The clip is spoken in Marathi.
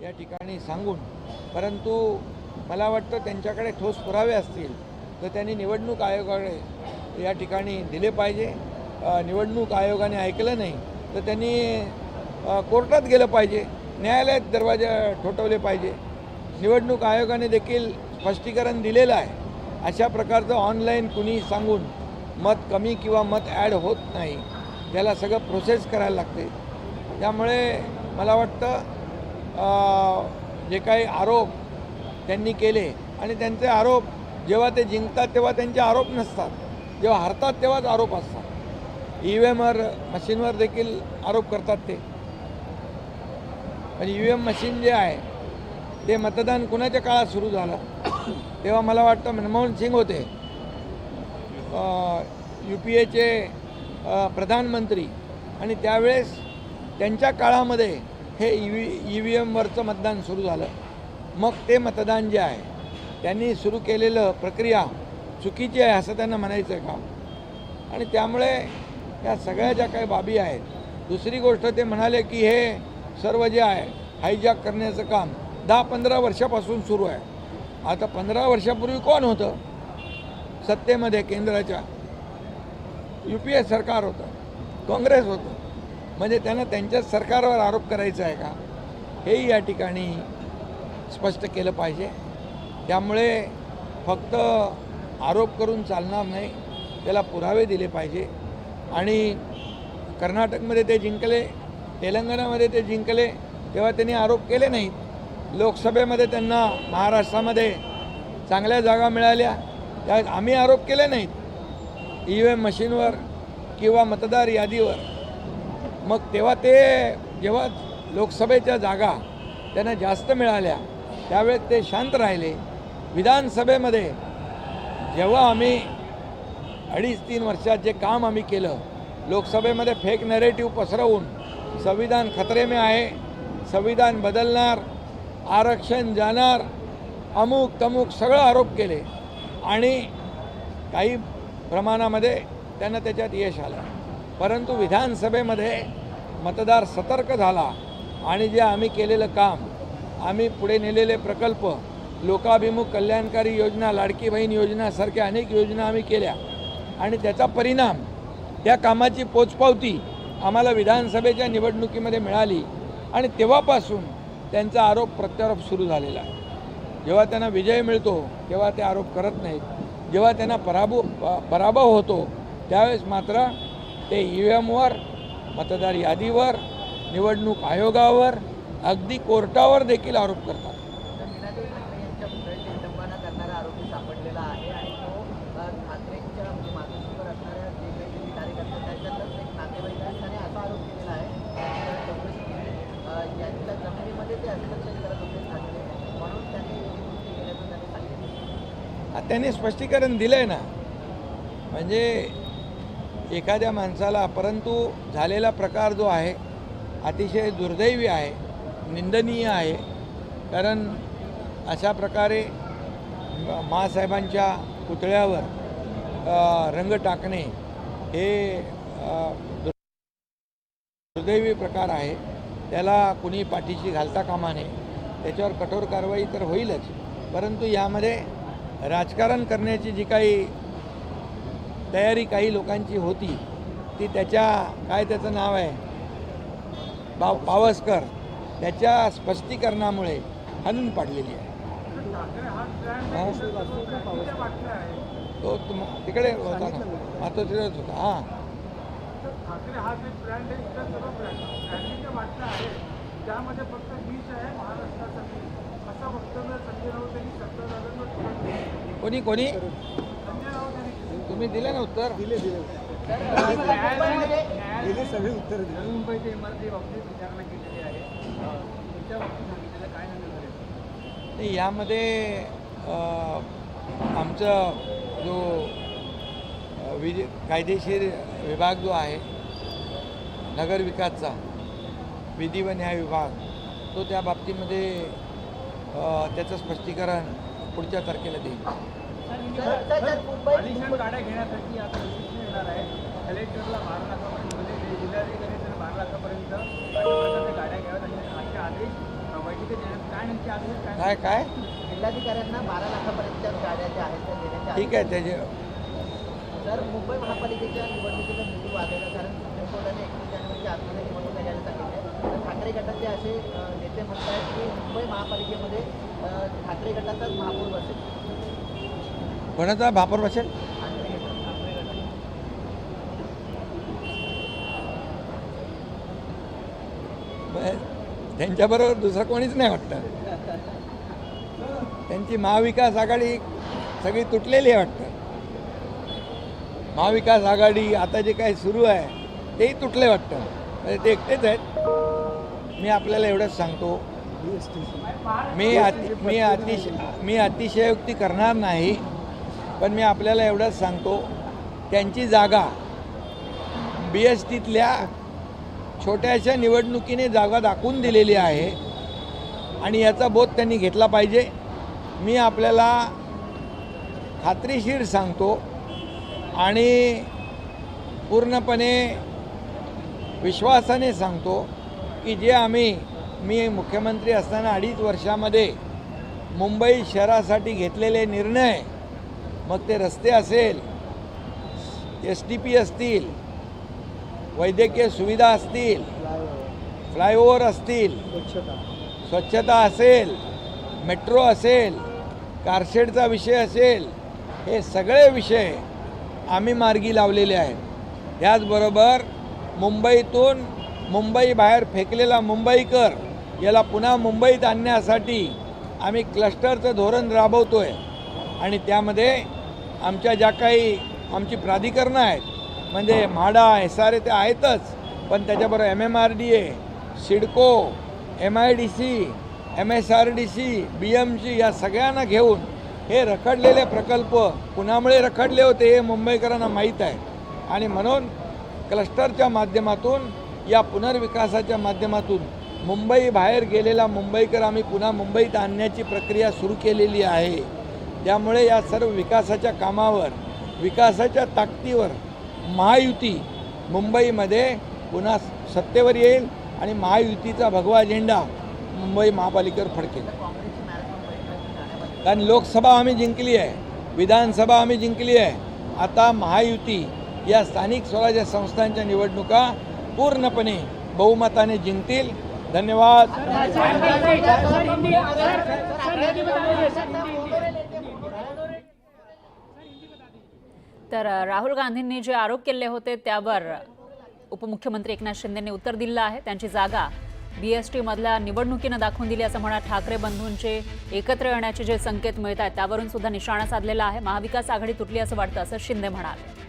या ठिकाणी सांगून, परंतु मला वाटतं त्यांच्याकडे ठोस पुरावे असतील तर त्यांनी निवडणूक आयोगाकडे या ठिकाणी दिले पाहिजे. निवडणूक आयोगाने ऐकलं नाही तर त्यांनी कोर्टात गेलं पाहिजे, न्यायालयात दरवाजे ठोठवले पाहिजे. निवडणूक आयोगाने देखील स्पष्टीकरण दिलेलं आहे. अशा प्रकारचं ऑनलाईन कुणी सांगून मत कमी किंवा मत ॲड होत नाही, त्याला सगळं प्रोसेस करायला लागते. त्यामुळे मला वाटतं जे काही आरोप त्यांनी केले आणि त्यांचे आरोप जेव्हा ते जिंकतात तेव्हा त्यांचे आरोप नसतात, जेव्हा हरतात तेव्हाच आरोप असतात. EVM मशीनवर देखील आरोप करतात ते. म्हणजे EVM मशीन जे आहे ते मतदान कुणाच्या काळात सुरू झालं तेव्हा मला वाटतं मनमोहन सिंग होते UPAचे प्रधानमंत्री, आणि त्यावेळेस त्यांच्या काळामध्ये हे EVMवरचं मतदान सुरू झालं. मग ते मतदान जे आहे त्यांनी सुरू केलेलं प्रक्रिया चुकीची आहे असं त्यांना म्हणायचं आहे का? आणि त्यामुळे या सगळ्या ज्या काही बाबी आहेत. दुसरी गोष्ट ते म्हणाले की हे सर्व जे आहे हायजॅक करण्याचं काम 10-15 वर्षापासून सुरू आहे. आता 15 वर्षापूर्वी कोण होतं सत्तेमध्ये? केंद्राच्या UPA सरकार होतं, काँग्रेस होतं. म्हणजे त्यांना त्यांच्याच सरकारवर आरोप करायचा आहे का? हेही या ठिकाणी स्पष्ट केलं पाहिजे. त्यामुळे फक्त आरोप करून चालणार नाही, त्याला पुरावे दिले पाहिजे. आणि कर्नाटकमध्ये ते जिंकले, तेलंगणामध्ये ते जिंकले तेव्हा त्यांनी आरोप केले नाहीत. लोकसभेमध्ये त्यांना महाराष्ट्रामध्ये चांगल्या जागा मिळाल्या, त्यात आम्ही आरोप केले नाहीत EVM मशीनवर किंवा मतदार यादीवर. मग तेव्हा ते जेव्हा लोकसभेच्या जागा त्यांना जास्त मिळाल्या त्यावेळेस ते शांत राहिले. विधानसभेमध्ये जेव्हा आम्ही 2.5-3 वर्षात जे काम आम्ही केलं, लोकसभेमध्ये फेक नॅरेटिव्ह पसरवून संविधान खतरे में आहे, संविधान बदलणार, आरक्षण जाणार, अमुक तमुक सगळं आरोप केले आणि काही प्रमाणामध्ये त्यांना त्याच्यात यश आलं. परंतु विधानसभेमध्ये मतदार सतर्क झाला आणि जे आम्ही केलेलं काम, आम्ही पुढे नेलेले प्रकल्प, लोकाभिमुख कल्याणकारी योजना, लाडकी बहीण योजनासारख्या अनेक योजना आम्ही केल्या आणि त्याचा परिणाम, त्या कामाची पोचपावती आम्हाला विधानसभेच्या निवडणुकीमध्ये मिळाली. आणि तेव्हापासून त्यांचा आरोप प्रत्यारोप सुरू झालेला आहे. जेव्हा त्यांना विजय मिळतो तेव्हा ते आरोप करत नाहीत, जेव्हा त्यांना पराभव होतो त्यावेळेस मात्र ते EVMवर, मतदार यादीवर, निवडणूक आयोगावर, अगदी कोर्टावर देखील आरोप करतात. त्यांनी स्पष्टीकरण दिलं आहे ना. म्हणजे एखाद्या माणसाला, परंतु झालेला प्रकार जो आहे अतिशय दुर्दैवी आहे, निंदनीय आहे. कारण अशा प्रकारे माँसाहेबांच्या पुतळ्यावर रंग टाकणे हे दुर्दैवी प्रकार आहे. त्याला कुणी पाठीशी घालता कामा नये. त्याच्यावर कठोर कारवाई तर होईलच, परंतु यामध्ये राजकारण करण्याची जी काही तयारी काही लोकांची होती ती त्याच्या त्याचं नाव आहे पावसकर, त्याच्या स्पष्टीकरणामुळे हाणून पाडलेली आहे. तो तिकडे होता ना, मातोश्रीच होता. हां, कोणी कोणी तुम्ही दिले ना उत्तर? दिले सगळे उत्तर दिले. मुंबईच्या इमारती बाबतीत विचारणा केलेली आहे, तुमच्या बाबतीत सांगितलेलं काय नाही? यामध्ये आमचा जो कायदेशीर विभाग जो आहे नगरविकासचा, विधी व न्याय विभाग, तो त्या बाबतीमध्ये त्याचं स्पष्टीकरण पुढच्या तारखेला देईल. गाड्या घेण्यासाठी आता येणार आहे. कलेक्टरला 12 लाखापर्यंत, जिल्हाधिकारी 12 लाखापर्यंत गाड्या घ्याव्यात असे आदेश बैठकीत काय काय जिल्हाधिकाऱ्यांना 12 लाखापर्यंतच्या गाड्या ज्या आहेत त्या देण्याच्या ठीक आहे त्याचे तर मुंबई महापालिकेच्या निवडणुकीचा बिंदू वाढलेला कारण सुप्रीम कोर्टाने 31 जानेवारीच्या आतमध्ये निवडणुका घ्यायला सांगितले तर ठाकरे गटाचे असे नेते म्हणतात की मुंबई महापालिकेमध्ये ठाकरे गटाचाच महापौर बसेल. कोणाचा भापर बसेल? त्यांच्याबरोबर दुसरं कोणीच नाही वाटतं. त्यांची महाविकास आघाडी सगळी तुटलेली आहे वाटतं. महाविकास आघाडी आता जे काही सुरू आहे तेही तुटले वाटतं. म्हणजे ते एकटेच आहेत. मी आपल्याला एवढंच सांगतो, मी अतिशयोक्ती करणार नाही, पण मी आपल्याला एवढंच सांगतो त्यांची जागा BSTतल्या छोट्याशा निवडणुकीने जागा दाखवून दिलेली आहे आणि याचा बोध त्यांनी घेतला पाहिजे. मी आपल्याला खात्रीशीर सांगतो आणि पूर्णपणे विश्वासाने सांगतो की जे मी मुख्यमंत्री असताना 2.5 वर्षामध्ये मुंबई शहरासाठी घेतलेले निर्णय, मग ते रस्ते असेल, STP असतील, वैद्यकीय सुविधा असतील, फ्लायओव्हर असतील, स्वच्छता असेल, मेट्रो असेल, कारशेडचा विषय असेल, हे सगळे विषय आम्ही मार्गी लावलेले आहेत. त्याचबरोबर मुंबईतून मुंबई बाहेर फेकलेला मुंबईकर याला पुन्हा मुंबईत आणण्यासाठी आम्ही क्लस्टरचं धोरण राबवतो आहे आणि त्यामध्ये आमच्या ज्या काही आमची प्राधिकरणं आहेत, म्हणजे म्हाडा, SRA ते आहेतच, पण त्याच्याबरोबर MMRDA, CIDCO, MIDC, MSRDC, BMC या सगळ्यांना घेऊन हे रखडलेले प्रकल्प कुणामुळे रखडले होते हे मुंबईकरांना माहीत आहे आणि म्हणून क्लस्टरच्या माध्यमातून या पुनर्विकासाच्या माध्यमातून मुंबई बाहेर गेलेला मुंबईकर आम्ही पुन्हा मुंबईत आणण्याची प्रक्रिया सुरू केलेली आहे. त्यामुळे या सर्व विकासाच्या कामावर, विकासाच्या ताकदीवर महायुती मुंबईमध्ये पुन्हा सत्तेवर येईल आणि महायुतीचा भगवा झेंडा मुंबई महापालिकेवर फडकेल. कारण लोकसभा आम्ही जिंकली आहे, विधानसभा आम्ही जिंकली आहे. आता महायुती या स्थानिक स्वराज्य संस्थांच्या निवडणुका पूर्णपणे बहुमताने जिंकतील. धन्यवाद. तर राहुल गांधींनी जे आरोप केले होते त्यावर उपमुख्यमंत्री एकनाथ शिंदेंनी उत्तर दिलं आहे. त्यांची जागा BST मधल्या निवडणुकीनं दाखवून दिली असं म्हणत ठाकरे बंधूंचे एकत्र येण्याचे जे संकेत मिळत आहेत त्यावरून सुद्धा निशाणा साधलेला आहे. महाविकास आघाडी तुटली असं वाटतं असं शिंदे म्हणाले.